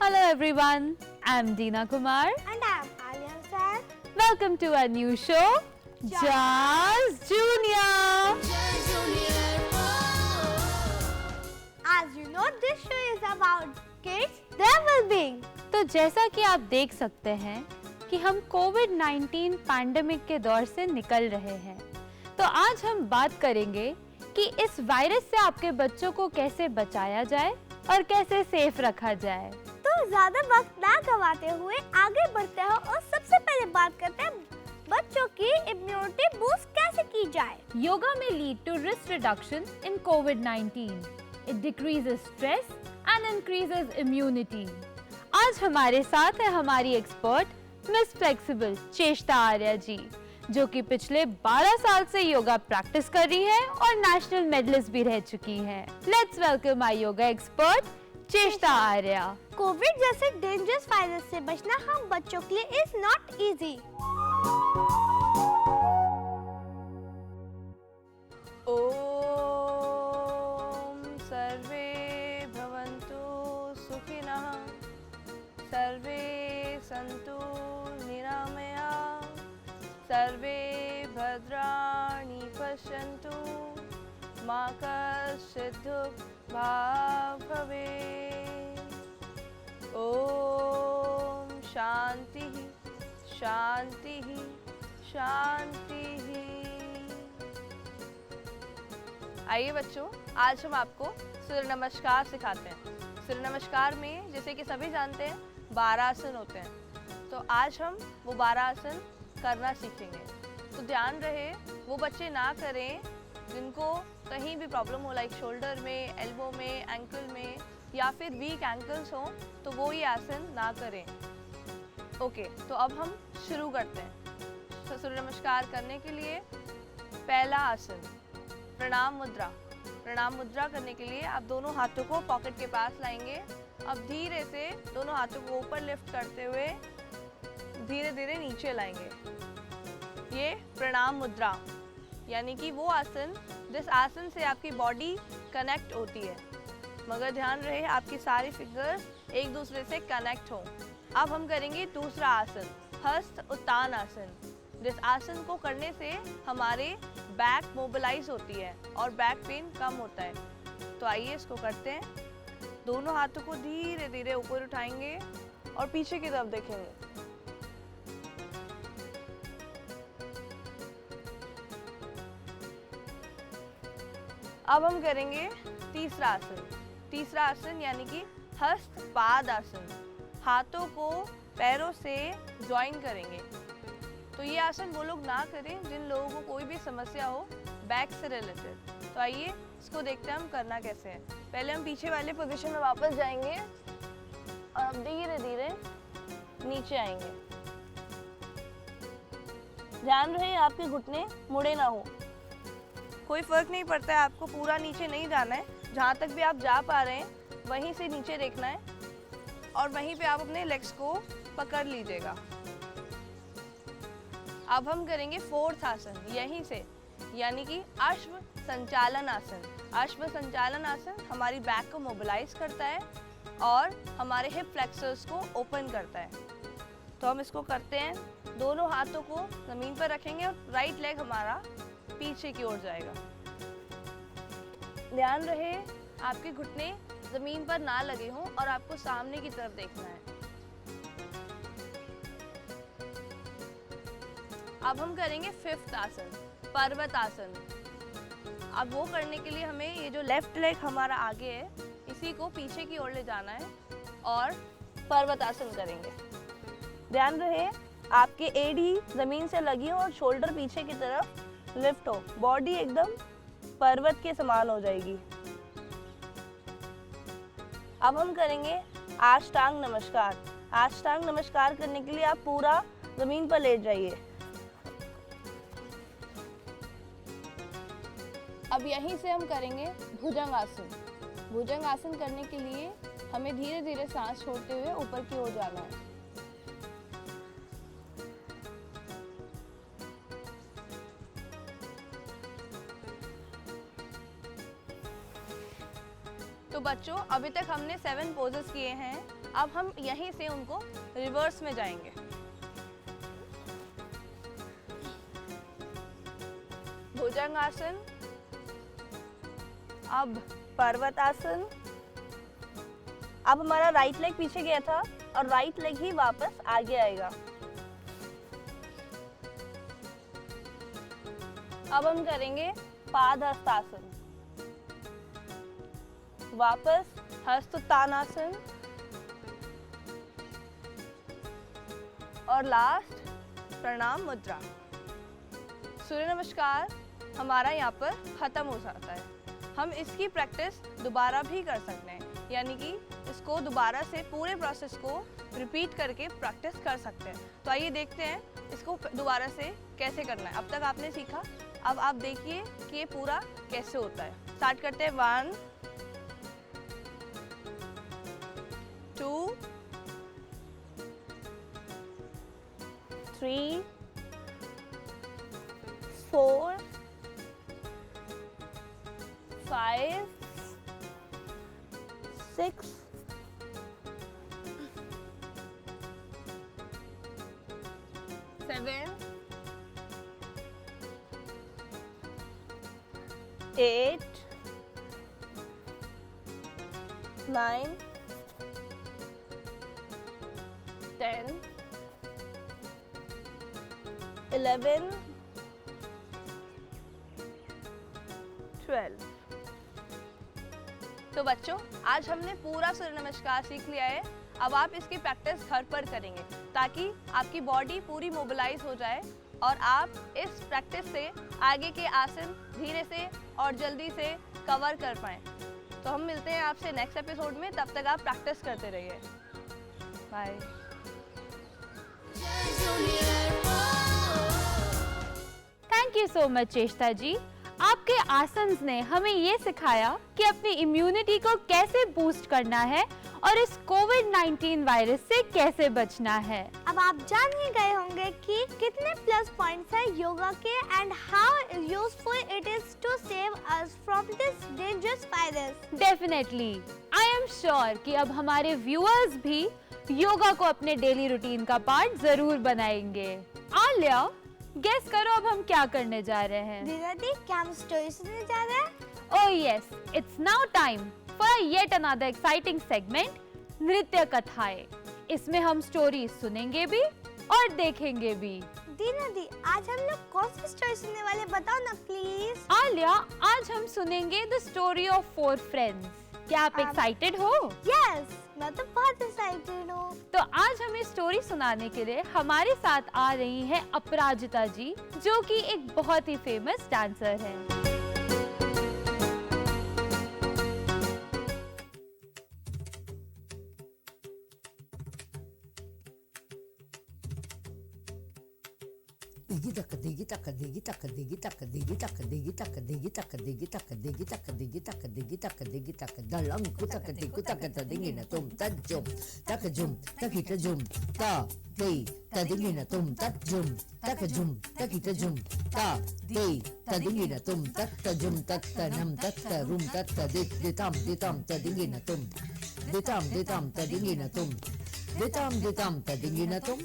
Hello everyone, I'm Deena Kumar. And I'm Aryan Sir. Welcome to our new show, Jazz Junior. As you know, this show is about kids, their well-being. तो जैसा कि आप देख सकते हैं कि हम कोविड-19 पैंडेमिक के दौर से निकल रहे हैं, तो आज हम बात करेंगे कि इस वायरस से आपके बच्चों को कैसे बचाया जाए और कैसे सेफ रखा जाए। तो ज्यादा वक्त ना गवाते हुए आगे बढ़ते हैं और सबसे पहले बात करते हैं बच्चों की इम्यूनिटी बूस्ट कैसे की जाए। योगा में lead to risk reduction in कोविड-19. It decreases stress and increases immunity. आज हमारे साथ है हमारी एक्सपर्ट मिस फ्लेक्सिबल चेष्टा आर्या जी, जो कि पिछले 12 साल से योगा प्रैक्टिस कर रही है और नेशनल मेडलिस्ट भी रह चुकी है। Let's welcome my yoga expert चेष्टा आर्या। कोविड जैसे डेंजरस वायरस से बचना हम बच्चों के लिए इज नॉट इजी। ओम सर्वे भवन्तु सुखिनः, सर्वे सन्तु निरामयाः, सर्वे भद्राणि पश्यन्तु, मा कश्चित् दुःखभाग् भवेत्। ओम शांति शांति शांति। आइए बच्चों, आज हम आपको सूर्य नमस्कार सिखाते हैं। सूर्य नमस्कार में जैसे कि सभी जानते हैं 12 आसन होते हैं, तो आज हम वो 12 आसन करना सीखेंगे। तो ध्यान रहे वो बच्चे ना करें जिनको कहीं भी प्रॉब्लम हो, लाइक शोल्डर में, एल्बो में, एंकल में या फिर वीक एंकल्स हो, तो वो ये आसन ना करें। ओके, तो अब हम शुरू करते हैं। तो सूर्य नमस्कार करने के लिए पहला आसन प्रणाम मुद्रा। प्रणाम मुद्रा करने के लिए आप दोनों हाथों को पॉकेट के पास लाएंगे। अब धीरे से दोनों हाथों को ऊपर लिफ्ट करते हुए धीरे धीरे नीचे लाएंगे। ये प्रणाम मुद्रा, यानी कि वो आसन जिस आसन से आपकी बॉडी कनेक्ट होती है, मगर ध्यान रहे आपकी सारी फिंगर्स एक दूसरे से कनेक्ट हो। अब हम करेंगे दूसरा आसन, हस्त उत्तान आसन, जिस आसन को करने से हमारे बैक मोबिलाइज होती है और बैक पेन कम होता है। तो आइए इसको करते हैं। दोनों हाथों को धीरे धीरे ऊपर उठाएंगे और पीछे की तरफ देखेंगे। अब हम करेंगे तीसरा आसन। तीसरा आसन यानी कि हस्त पाद आसन। हाथों को पैरों से ज्वाइन करेंगे। तो ये आसन वो लोग ना करें जिन लोगों को कोई भी समस्या हो बैक से रिलेटेड। तो आइए इसको देखते हैं हम करना कैसे है। पहले हम पीछे वाले पोजीशन में वापस जाएंगे और अब धीरे धीरे नीचे आएंगे। ध्यान रहे आपके घुटने मुड़े ना हो। कोई फर्क नहीं पड़ता है, आपको पूरा नीचे नहीं जाना है। जहाँ तक भी आप जा पा रहे हैं वहीं से नीचे देखना है और वहीं पे आप अपने लेग्स को पकड़ लीजिएगा। अब हम करेंगे फोर्थ आसन यहीं से, यानी कि अश्व संचालन आसन। अश्व संचालन आसन हमारी बैक को मोबिलाइज करता है और हमारे हिप फ्लेक्सर्स को ओपन करता है। तो हम इसको करते हैं। दोनों हाथों को जमीन पर रखेंगे और राइट लेग हमारा पीछे की ओर जाएगा। ध्यान रहे आपके घुटने जमीन पर ना लगे हों और आपको सामने की तरफ देखना है। अब हम करेंगे 5th आसन, पर्वत आसन। अब वो करने के लिए हमें ये जो लेफ्ट लेग हमारा आगे है, इसी को पीछे की ओर ले जाना है और पर्वत आसन करेंगे। ध्यान रहे आपके एड़ी जमीन से लगी हो और शोल्डर पीछे की तरफ लिफ्ट हो, बॉडी एकदम पर्वत के समान हो जाएगी। अब हम करेंगे अष्टांग नमस्कार। अष्टांग नमस्कार करने के लिए आप पूरा जमीन पर लेट जाइए। अब यहीं से हम करेंगे भुजंग आसन। भुजंग आसन करने के लिए हमें धीरे धीरे सांस छोड़ते हुए ऊपर की ओर जाना है। तो बच्चों, अभी तक हमने 7 पोजेस किए हैं। अब हम यहीं से उनको रिवर्स में जाएंगे। भुजंग आसन, अब पर्वत आसन। अब हमारा राइट लेग पीछे गया था और राइट लेग ही वापस आगे आएगा। अब हम करेंगे पादहस्तासन। वापस हस्तोत्तानासन और लास्ट प्रणाम मुद्रा। सूर्य नमस्कार हमारा यहाँ पर खत्म हो जाता है। हम इसकी प्रैक्टिस दोबारा भी कर सकते हैं, यानी कि इसको दोबारा से पूरे प्रोसेस को रिपीट करके प्रैक्टिस कर सकते हैं। तो आइए देखते हैं इसको दोबारा से कैसे करना है। अब तक आपने सीखा, अब आप देखिए कि ये पूरा कैसे होता है। स्टार्ट करते हैं। 1 2 3 4 5 6 7 8 9 10 11 12। तो बच्चों, आज हमने पूरा सूर्य नमस्कार सीख लिया है। अब आप इसकी प्रैक्टिस घर पर करेंगे ताकि आपकी बॉडी पूरी मोबिलाइज हो जाए और आप इस प्रैक्टिस से आगे के आसन धीरे से और जल्दी से कवर कर पाएं। तो हम मिलते हैं आपसे नेक्स्ट एपिसोड में। तब तक आप प्रैक्टिस करते रहिए। Bye. Thank you so much Cheshta ji. आपके आसन्स ने हमें ये सिखाया कि अपनी इम्यूनिटी को कैसे बूस्ट करना है और इस कोविड-19 वायरस से कैसे बचना है। अब आप जान ही गए होंगे कि कितने प्लस पॉइंट्स हैं योगा के and how useful it is to save us from this dangerous virus. Definitely, I am sure कि अब हमारे व्यूअर्स भी योगा को अपने डेली रूटीन का पार्ट जरूर बनाएंगे। आलिया, गेस करो अब हम क्या करने जा रहे हैं? दीदी, क्या हम स्टोरी सुनने जा रहे हैं? Oh yes, it's now time for yet another exciting segment, नृत्य कथाएं। इसमें हम स्टोरी सुनेंगे भी और देखेंगे भी। दीदी, आज हम लोग कौन सी स्टोरी सुनने वाले, बताओ ना प्लीज। आलिया, आज हम सुनेंगे द स्टोरी ऑफ 4 फ्रेंड्स। क्या आप एक्साइटेड हो? यस, मैं तो बहुत एक्साइटेड हूँ। तो आज हमें स्टोरी सुनाने के लिए हमारे साथ आ रही हैं अपराजिता जी, जो कि एक बहुत ही फेमस डांसर है। Digi taka digi taka digi taka digi taka digi taka digi taka digi taka digi taka digi taka digi taka digi taka digi taka dalam ku taka digu taka ta digi na tum ta jum taka kita jum ta dei ta digi na tum ta jum taka kita jum ta dei ta digi na tum ta jum ta nam ta rum ta de tam ta digi na tum de tam ta digi na tum de tam ta digi na tum।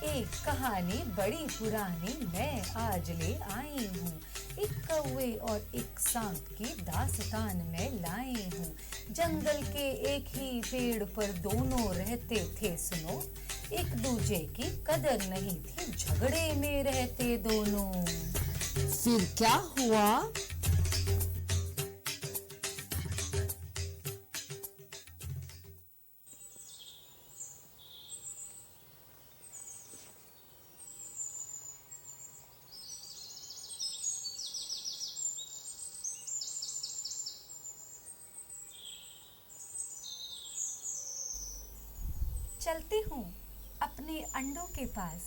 एक कहानी बड़ी पुरानी मैं आज ले आई हूँ। एक कौवे और एक सांप की दास्तान में लाई हूँ। जंगल के एक ही पेड़ पर दोनों रहते थे सुनो, एक दूजे की कदर नहीं थी, झगड़े में रहते दोनों। फिर क्या हुआ? चलती हूँ अपने अंडों के पास।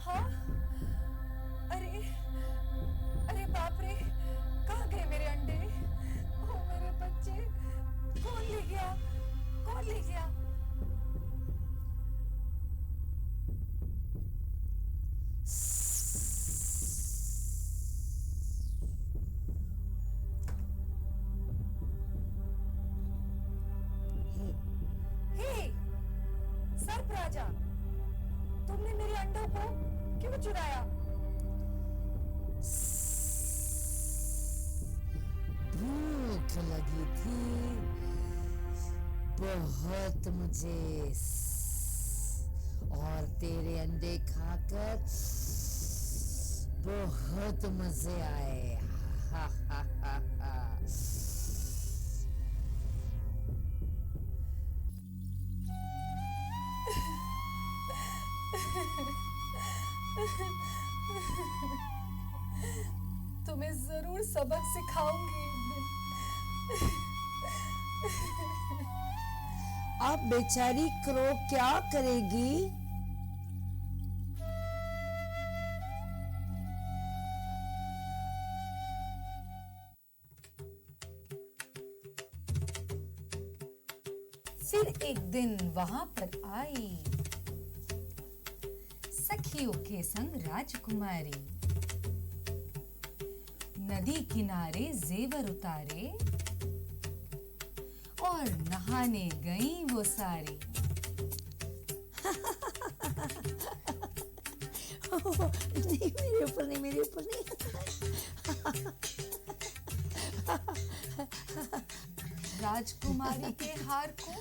हाँ, अरे अरे बाप रे, कहाँ गए मेरे अंडे? ओ मेरे बच्चे, कौन ले गया? कौन ले गया? सर्प राजा, तुमने मेरे अंडों को क्यों चुराया? भूख लगी थी बहुत मुझे, और तेरे अंडे खाकर बहुत मजे आए। हा हा हा हा। तुम्हें जरूर सबक सिखाऊंगी एक दिन। अब बेचारी क्रो क्या करेगी? फिर एक दिन वहां पर आई सखियों के संग राजकुमारी, नदी किनारे जेवर उतारे और नहाने गई वो सारी। नहीं, मेरे ऊपर नहीं, मेरे ऊपर नहीं। राजकुमारी के हार को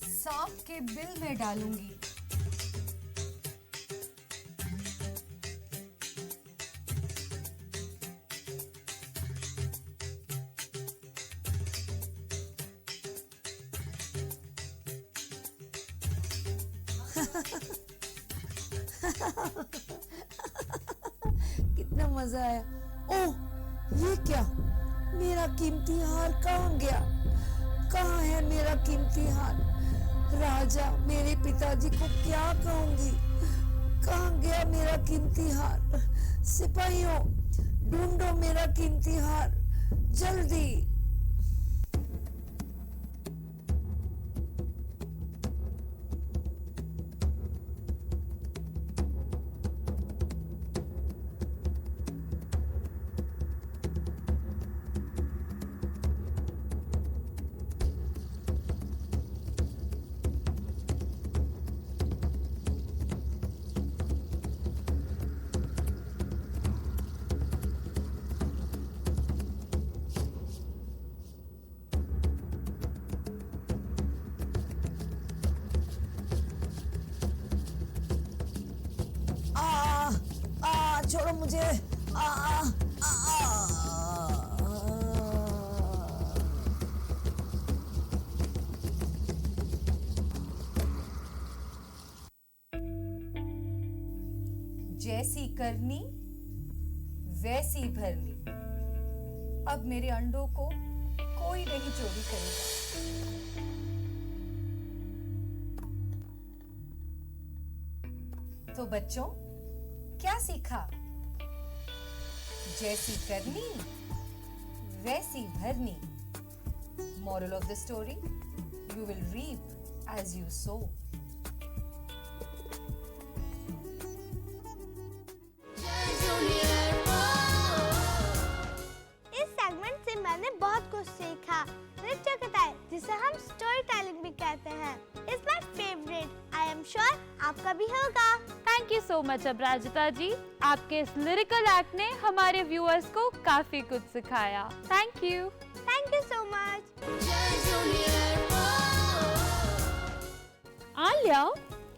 सांप के बिल में डालूंगी। कितना मजा आया। ओह, ये क्या? मेरा कीमती हार कहाँ गया? कहाँ है मेरा कीमती हार? राजा, मेरे पिताजी को क्या कहूंगी? कहाँ गया मेरा कीमती हार? सिपाहियों, ढूंढो मेरा कीमती हार जल्दी। छोड़ो मुझे। जैसी करनी वैसी भरनी। अब मेरे अंडों को कोई नहीं चोरी करेगा। तो बच्चों, क्या सीखा? जैसी करनी वैसी भरनी। Moral of the story: you will reap as you sow. इस सेगमेंट से मैंने बहुत कुछ सीखा। नृत्य कथाएं, जिसे हम स्टोरी टेलिंग भी कहते हैं, is my favourite. I am sure आपका भी होगा। Thank thank you so much Aparajita ji, आपके इस लिरिकल एक्ट ने हमारे व्यूअर्स को काफी कुछ सिखाया। Thank you. Thank you so much. Alia,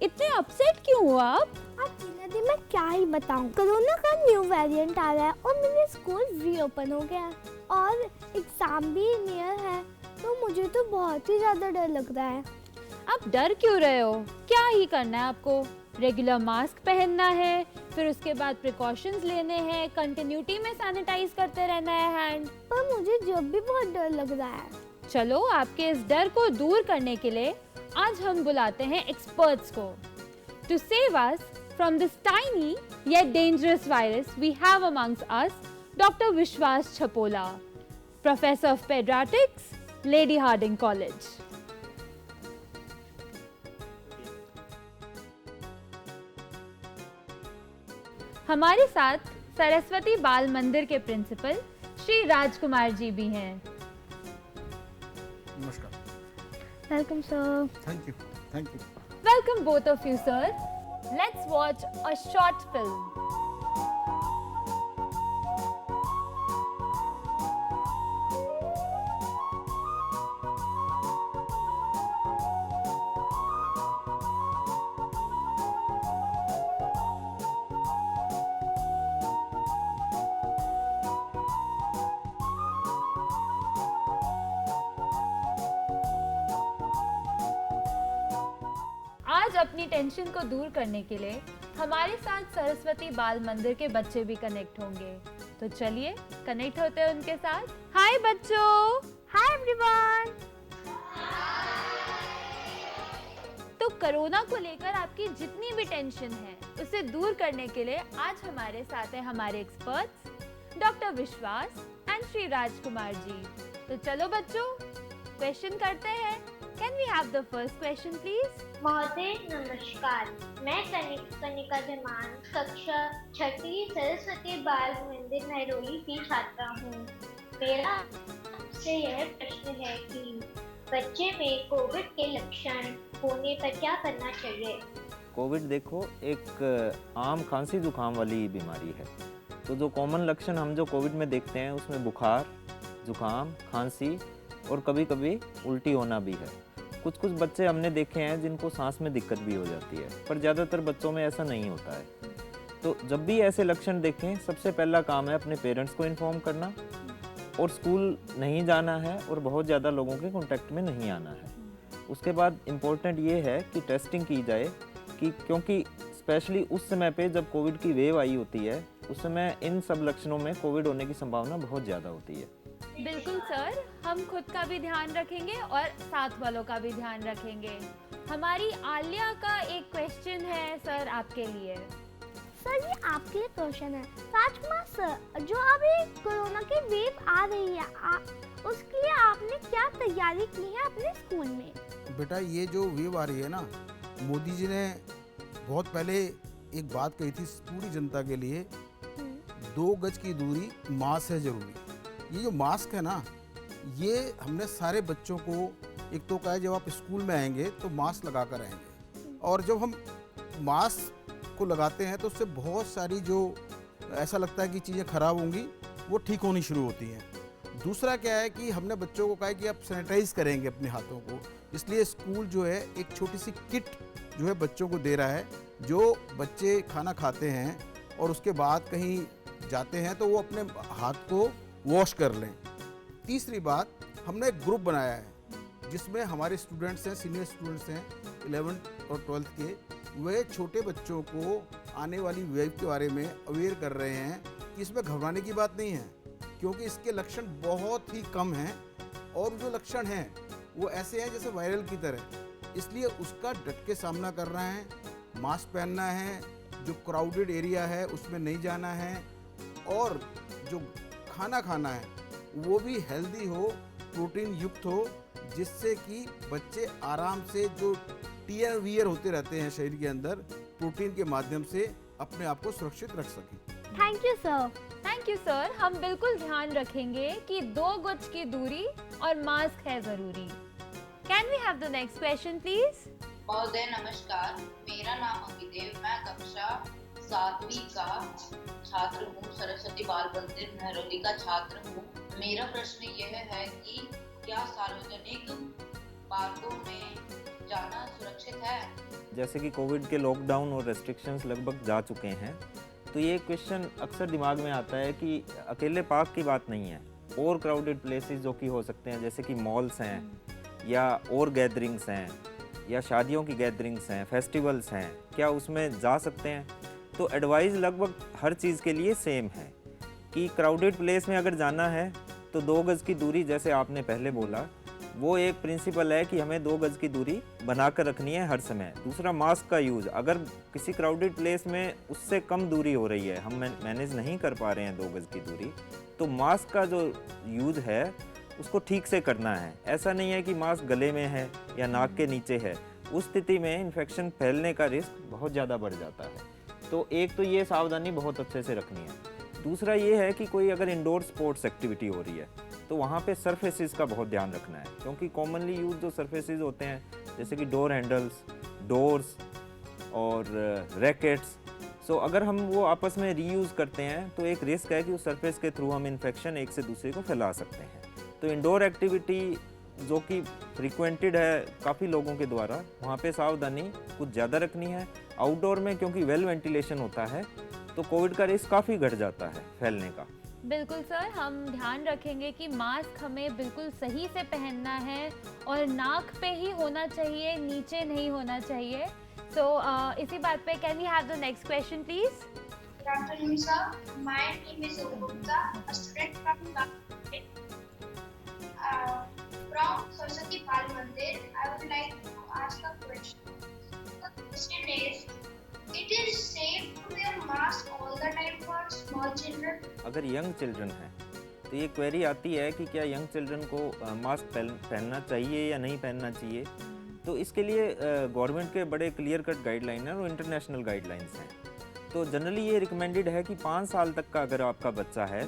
इतने अपसेट क्यों हुआ आप? अब टीना दी मैं क्या ही बताऊं, कोरोना का न्यू वेरिएंट आ रहा है और मेरे स्कूल रीओपन हो गया है और एग्जाम भी नियर है, तो मुझे तो बहुत ही ज्यादा डर लग रहा है। आप डर क्यों रहे हो? क्या ही करना है आपको? रेगुलर मास्क पहनना है, फिर उसके बाद प्रिकॉशंस लेने हैं, कंटिन्यूटी में सैनिटाइज करते रहना है हैंड। पर मुझे जब भी बहुत डर लग रहा है। चलो, आपके इस डर को दूर करने के लिए आज हम बुलाते हैं एक्सपर्ट्स को। To save us from this tiny yet dangerous virus, we have amongst us Dr. Vishwas Chapola, Professor of Pediatrics, Lady Harding College. हमारे साथ सरस्वती बाल मंदिर के प्रिंसिपल श्री राजकुमार जी भी हैं। नमस्कार। Welcome sir. Thank you. Thank you. Welcome both of you, sir. Let's watch a short film. आज अपनी टेंशन को दूर करने के लिए हमारे साथ सरस्वती बाल मंदिर के बच्चे भी कनेक्ट होंगे, तो चलिए कनेक्ट होते हैं उनके साथ। हाय बच्चों। Hi everyone. तो कोरोना को लेकर आपकी जितनी भी टेंशन है उसे दूर करने के लिए आज हमारे साथ हैं हमारे experts doctor Vishwas and Shri Rajkumar ji. तो चलो बच्चों, क्वेश्चन करते हैं। Can we have the first question please? महोदय नमस्कार, मैं कनिका धीमान कक्षा 6वीं सरस्वती बाल मंदिर महरौली की छात्रा हूँ। मेरा आपसे यह प्रश्न है कि बच्चे में कोविड के लक्षण होने पर क्या करना चाहिए? कोविड देखो एक आम खांसी जुकाम वाली बीमारी है, तो जो कॉमन लक्षण हम जो कोविड में देखते हैं उसमें बुखार, जुकाम, खांसी और कभी कभी उल्टी होना भी है। कुछ बच्चे हमने देखे हैं जिनको सांस में दिक्कत भी हो जाती है, पर ज़्यादातर बच्चों में ऐसा नहीं होता है। तो जब भी ऐसे लक्षण देखें, सबसे पहला काम है अपने पेरेंट्स को इन्फॉर्म करना और स्कूल नहीं जाना है और बहुत ज़्यादा लोगों के कांटेक्ट में नहीं आना है। उसके बाद इम्पोर्टेंट ये है कि टेस्टिंग की जाए, कि क्योंकि स्पेशली उस समय पे जब कोविड की वेव आई होती है, उस समय इन सब लक्षणों में कोविड होने की संभावना बहुत ज़्यादा होती है। बिल्कुल सर, हम खुद का भी ध्यान रखेंगे और साथ वालों का भी ध्यान रखेंगे। हमारी आलिया का एक क्वेश्चन है सर आपके लिए। सर ये आपके लिए क्वेश्चन है। राजकुमार सर, जो अभी कोरोना की वेव आ रही है, उसके लिए आपने क्या तैयारी की है अपने स्कूल में? बेटा, ये जो वेव आ रही है ना, मोदी जी ने बहुत पहले एक बात कही थी पूरी जनता के लिए, 2 गज की दूरी, मास्क है जरूरी। ये जो मास्क है ना, ये हमने सारे बच्चों को एक तो कहा है जब आप स्कूल में आएंगे तो मास्क लगा कर आएंगे, और जब हम मास्क को लगाते हैं तो उससे बहुत सारी जो ऐसा लगता है कि चीज़ें खराब होंगी वो ठीक होनी शुरू होती हैं। दूसरा क्या है कि हमने बच्चों को कहा है कि आप सैनिटाइज करेंगे अपने हाथों को, इसलिए स्कूल जो है एक छोटी सी किट जो है बच्चों को दे रहा है, जो बच्चे खाना खाते हैं और उसके बाद कहीं जाते हैं तो वो अपने हाथ को वॉश कर लें। तीसरी बात, हमने एक ग्रुप बनाया है जिसमें हमारे स्टूडेंट्स हैं, सीनियर स्टूडेंट्स हैं 11th और 12th के, वे छोटे बच्चों को आने वाली वेव के बारे में अवेयर कर रहे हैं कि इसमें घबराने की बात नहीं है, क्योंकि इसके लक्षण बहुत ही कम हैं और जो लक्षण हैं वो ऐसे हैं जैसे वायरल की तरह, इसलिए उसका डट के सामना करना है। मास्क पहनना है, जो क्राउडेड एरिया है उसमें नहीं जाना है, और जो खाना खाना है वो भी हेल्दी हो, प्रोटीन युक्त हो, जिससे कि बच्चे आराम से जो टीयर वियर होते रहते हैं शरीर के अंदर, प्रोटीन के माध्यम से अपने आप को सुरक्षित रख सकें। Thank you sir. Thank you sir, हम बिल्कुल ध्यान रखेंगे कि 2 गज की दूरी और मास्क है जरूरी। Can we have the next question please? महोदय नमस्कार, मेरा नाम अभिदेव, मैं कक्षा 7वीं का छात्र हूँ, सरस्वती बाल मंदिर महरौली का छात्र हूँ। मेरा प्रश्न यह है कि क्या सार्वजनिक पार्कों में जाना सुरक्षित है? जैसे कि कोविड के लॉकडाउन और रेस्ट्रिक्शंस लगभग जा चुके हैं, तो ये क्वेश्चन अक्सर दिमाग में आता है कि अकेले पार्क की बात नहीं है, और क्राउडेड प्लेसेस जो कि हो सकते हैं, जैसे कि मॉल्स हैं या और गैदरिंग्स हैं या शादियों की गैदरिंग्स हैं, फेस्टिवल्स हैं, क्या उसमें जा सकते हैं? तो एडवाइस लगभग हर चीज़ के लिए सेम है कि क्राउडेड प्लेस में अगर जाना है तो 2 गज़ की दूरी, जैसे आपने पहले बोला, वो एक प्रिंसिपल है कि हमें 2 गज़ की दूरी बनाकर रखनी है हर समय। दूसरा, मास्क का यूज़, अगर किसी क्राउडेड प्लेस में उससे कम दूरी हो रही है, हम मैनेज नहीं कर पा रहे हैं 2 गज़ की दूरी, तो मास्क का जो यूज़ है उसको ठीक से करना है। ऐसा नहीं है कि मास्क गले में है या नाक के नीचे है, उस स्थिति में इन्फेक्शन फैलने का रिस्क बहुत ज़्यादा बढ़ जाता है। तो एक तो ये सावधानी बहुत अच्छे से रखनी है। दूसरा ये है कि कोई अगर इंडोर स्पोर्ट्स एक्टिविटी हो रही है तो वहाँ पे सरफेसेस का बहुत ध्यान रखना है, क्योंकि कॉमनली यूज जो सरफेसेस होते हैं, जैसे कि डोर हैंडल्स, डोर्स और रैकेट्स, सो अगर हम वो आपस में रीयूज़ करते हैं तो एक रिस्क है कि उस सरफेस के थ्रू हम इन्फेक्शन एक से दूसरे को फैला सकते हैं। तो इंडोर एक्टिविटी जो कि फ्रिक्वेंटेड है काफ़ी लोगों के द्वारा, वहाँ पे सावधानी कुछ ज़्यादा रखनी है। आउटडोर में क्योंकि वेल वेंटिलेशन होता है तो कोविड का रिस्क काफ़ी घट जाता है फैलने का। बिल्कुल सर, हम ध्यान रखेंगे कि मास्क हमें बिल्कुल सही से पहनना है और नाक पे ही होना चाहिए, नीचे नहीं होना चाहिए। सो इसी बात पे can we have the next question please? Good afternoon, sir. My name is Gupta, a student from from Saraswati Bal Mandir. I would like to ask a question. The question is, it is safe to wear mask all the time for small children? अगर young children हैं तो ये query आती है कि क्या young children को mask पहनना चाहिए या नहीं पहनना चाहिए। तो इसके लिए गवर्नमेंट के बड़े क्लियर कट गाइडलाइन हैं और इंटरनेशनल गाइडलाइंस हैं। तो जनरली ये रिकमेंडेड है कि 5 साल तक का अगर आपका बच्चा है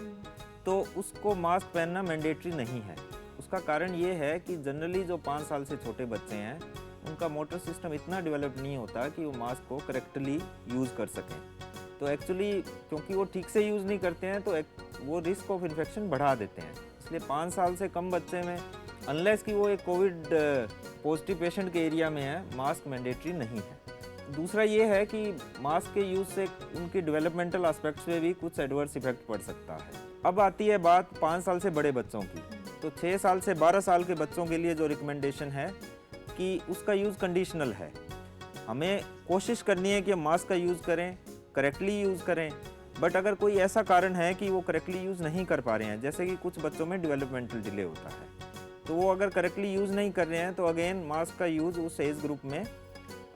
तो उसको मास्क पहनना मैंडेटरी नहीं है। उसका कारण ये है कि जनरली जो 5 साल से छोटे बच्चे हैं उनका मोटर सिस्टम इतना डेवलप नहीं होता कि वो मास्क को करेक्टली यूज़ कर सकें। तो एक्चुअली क्योंकि वो ठीक से यूज़ नहीं करते हैं तो वो रिस्क ऑफ इन्फेक्शन बढ़ा देते हैं। इसलिए 5 साल से कम बच्चे में, अनलेस कि वो एक कोविड पॉजिटिव पेशेंट के एरिया में है, मास्क मैंडेटरी नहीं है। दूसरा ये है कि मास्क के यूज़ से उनकी डेवलपमेंटल एस्पेक्ट्स पे भी कुछ एडवर्स इफेक्ट पड़ सकता है। अब आती है बात 5 साल से बड़े बच्चों की। तो 6 साल से 12 साल के बच्चों के लिए जो रिकमेंडेशन है कि उसका यूज़ कंडीशनल है। हमें कोशिश करनी है कि हम मास्क का यूज़ करें, करेक्टली यूज़ करें, बट अगर कोई ऐसा कारण है कि वो करेक्टली यूज़ नहीं कर पा रहे हैं, जैसे कि कुछ बच्चों में डेवलपमेंटल डिले होता है, तो वो अगर करेक्टली यूज़ नहीं कर रहे हैं तो अगेन मास्क का यूज़ उस एज ग्रुप में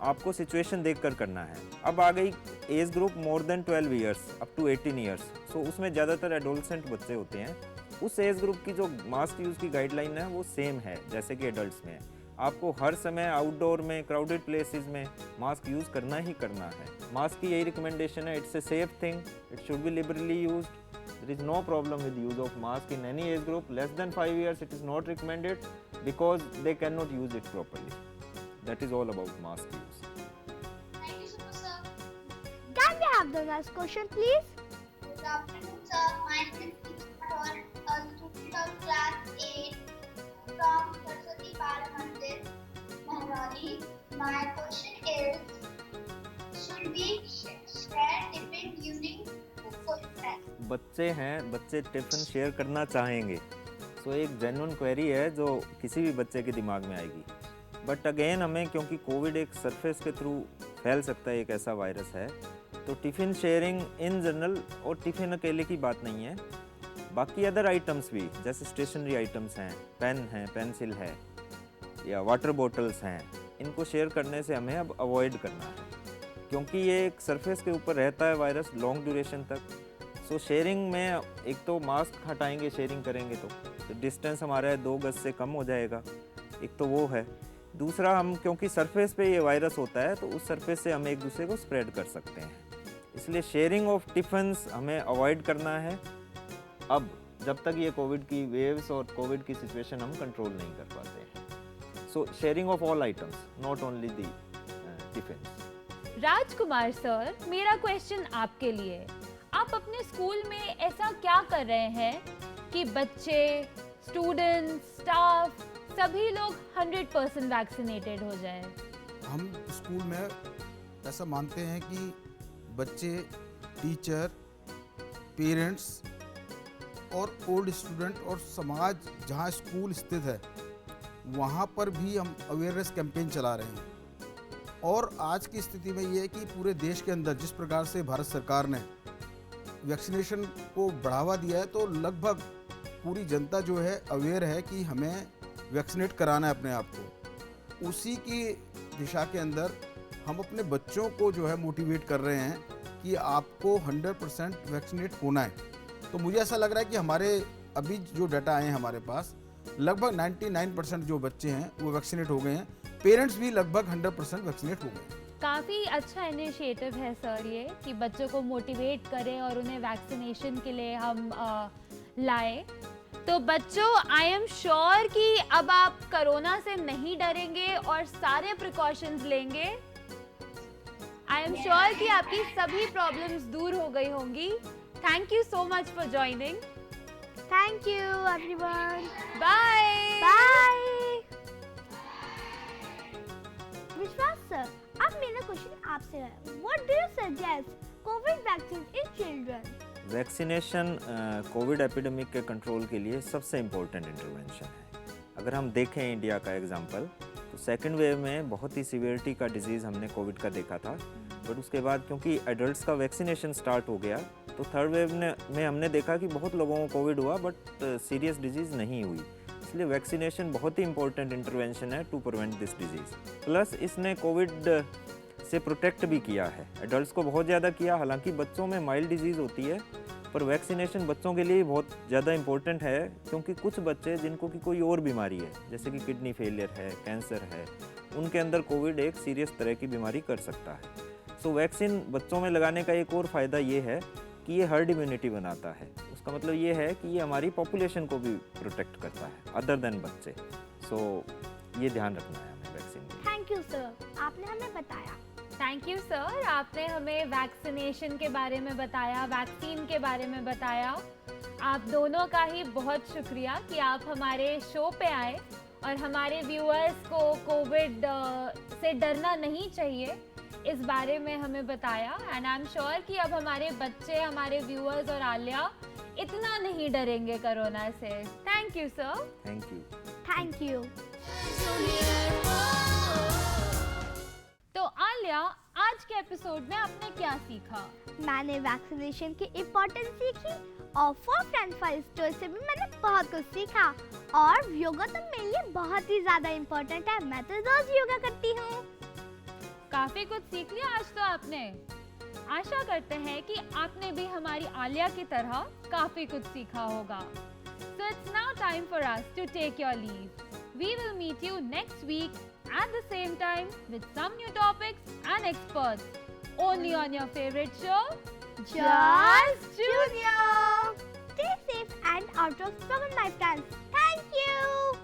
आपको सिचुएशन देखकर करना है। अब आ गई age group more than 12 years up to 18 years, so उसमें ज़्यादातर एडोलसेंट बच्चे होते हैं। उस एज ग्रुप की जो मास्क यूज़ की गाइडलाइन है वो सेम है जैसे कि एडल्ट्स में। आपको हर समय आउटडोर में, क्राउडेड प्लेसेस में मास्क यूज़ करना ही करना है। मास्क की यही रिकमेंडेशन है, it's a safe thing, it should be liberally used. There is no problem with use of mask in any age group. Less than 5 years it is not recommended because they cannot use it properly. That is all about mask use. Thank you so much, sir. Can we have the next question, please? Good afternoon, sir. My name is Carol, a student of class 8 from Saraswati Bal Mandir, Maharaji. My question is, should we share tiffin during COVID time? बच्चे हैं, बच्चे tiffin share करना चाहेंगे, सो एक genuine query है जो किसी भी बच्चे के दिमाग में आएगी। बट अगेन हमें, क्योंकि कोविड एक सरफेस के थ्रू फैल सकता है, एक ऐसा वायरस है, तो टिफ़िन शेयरिंग इन जनरल, और टिफ़िन अकेले की बात नहीं है, बाकी अदर आइटम्स भी जैसे स्टेशनरी आइटम्स हैं, पेन है, पेंसिल है या वाटर बॉटल्स हैं, इनको शेयर करने से हमें अब अवॉइड करना है, क्योंकि ये एक सरफेस के ऊपर रहता है वायरस लॉन्ग ड्यूरेशन तक। सो शेयरिंग में एक तो मास्क हटाएंगे, शेयरिंग करेंगे तो डिस्टेंस हमारा 2 गज से कम हो जाएगा, एक तो वो है। दूसरा, हम क्योंकि सरफेस पे ये वायरस होता है तो उस सरफेस से हम एक दूसरे को स्प्रेड कर सकते हैं, इसलिए शेयरिंग ऑफ टिफ़िन्स हमें अवॉइड करना है अब, जब तक ये कोविड की वेव्स और कोविड की सिचुएशन हम कंट्रोल नहीं कर पाते हैं। So sharing of all items, not only the tiffins. Rajkumar sir, मेरा क्वेश्चन आपके लिए, आप अपने स्कूल में ऐसा क्या कर रहे हैं कि बच्चे, स्टूडेंट्स, स्टाफ सभी लोग 100% वैक्सीनेटेड हो जाए? हम स्कूल में ऐसा मानते हैं कि बच्चे, टीचर, पेरेंट्स और ओल्ड स्टूडेंट और समाज जहां स्कूल स्थित है वहां पर भी हम अवेयरनेस कैंपेन चला रहे हैं। और आज की स्थिति में ये है कि पूरे देश के अंदर जिस प्रकार से भारत सरकार ने वैक्सीनेशन को बढ़ावा दिया है, तो लगभग पूरी जनता जो है अवेयर है कि हमें वैक्सीनेट कराना है अपने आप को। उसी की दिशा के अंदर हम अपने बच्चों को जो है मोटिवेट कर रहे हैं कि आपको 100% वैक्सीनेट होना है। तो मुझे ऐसा लग रहा है कि हमारे अभी जो डाटा आए हैं हमारे पास, लगभग 99% जो बच्चे हैं वो वैक्सीनेट हो गए हैं। पेरेंट्स भी लगभग 100% वैक्सीनेट हो गए। काफ़ी अच्छा इनिशिएटिव है सर ये, कि बच्चों को मोटिवेट करें और उन्हें वैक्सीनेशन के लिए हम लाएं। तो बच्चों, आई एम श्योर कि अब आप कोरोना से नहीं डरेंगे और सारे प्रिकॉशंस लेंगे। आई एम श्योर कि आपकी सभी प्रॉब्लम्स दूर हो गई होंगी। Thank you so much for joining. Thank you everyone. Bye bye. Vishwas sir, अब मेरा क्वेश्चन आपसे है, what do you suggest COVID vaccine in children? Vaccination COVID epidemic के कंट्रोल के लिए सबसे इम्पोर्टेंट इंटरवेंशन है। अगर हम देखें इंडिया का एग्जांपल, तो सेकेंड वेव में बहुत ही सीवियरिटी का डिजीज़ हमने कोविड का देखा था, बट उसके बाद क्योंकि एडल्ट्स का वैक्सीनेशन स्टार्ट हो गया, तो थर्ड वेव में हमने देखा कि बहुत लोगों को कोविड हुआ बट सीरियस डिजीज़ नहीं हुई। इसलिए वैक्सीनेशन बहुत ही इंपॉर्टेंट इंटरवेंशन है to prevent this disease. Plus इसने कोविड से प्रोटेक्ट भी किया है, एडल्ट्स को बहुत ज़्यादा किया। हालांकि बच्चों में माइल्ड डिजीज़ होती है, पर वैक्सीनेशन बच्चों के लिए बहुत ज़्यादा इंपॉर्टेंट है, क्योंकि कुछ बच्चे जिनको की कोई और बीमारी है, जैसे कि किडनी फेलियर है, कैंसर है, उनके अंदर कोविड एक सीरियस तरह की बीमारी कर सकता है। सो वैक्सीन बच्चों में लगाने का एक और फ़ायदा ये है कि ये हर्ड इम्यूनिटी बनाता है। उसका मतलब ये है कि ये हमारी पॉपुलेशन को भी प्रोटेक्ट करता है अदर देन बच्चे। सो ये ध्यान रखना है हमें वैक्सीन में। थैंक यू सर, आपने हमें बताया। थैंक यू सर, आपने हमें वैक्सीनेशन के बारे में बताया, वैक्सीन के बारे में बताया। आप दोनों का ही बहुत शुक्रिया कि आप हमारे शो पे आए और हमारे व्यूअर्स को कोविड से डरना नहीं चाहिए इस बारे में हमें बताया। एंड आई एम श्योर कि अब हमारे बच्चे, हमारे व्यूअर्स और आलिया इतना नहीं डरेंगे कोरोना से। Thank you sir. Thank you. Thank you. तो आलिया, आज के एपिसोड में आपने क्या सीखा? मैंने वैक्सीनेशन की इम्पोर्टेंस सीखी और फॉर फ्रेंड फाइल स्टोर से भी मैंने बहुत कुछ सीखा। और योगा तो मेरे लिए बहुत ही ज्यादा इम्पोर्टेंट है, मैं तो रोज योगा करती हूँ। काफी कुछ सीख लिया आज तो आपने। आशा करते हैं कि आपने भी हमारी आलिया की तरह काफी कुछ सीखा होगा। So it's now time for us to take your leave. We will meet you next week at the same time with some new topics and experts. Only on your favorite show, Just Junior. Stay safe and out of trouble, my friends. Thank you.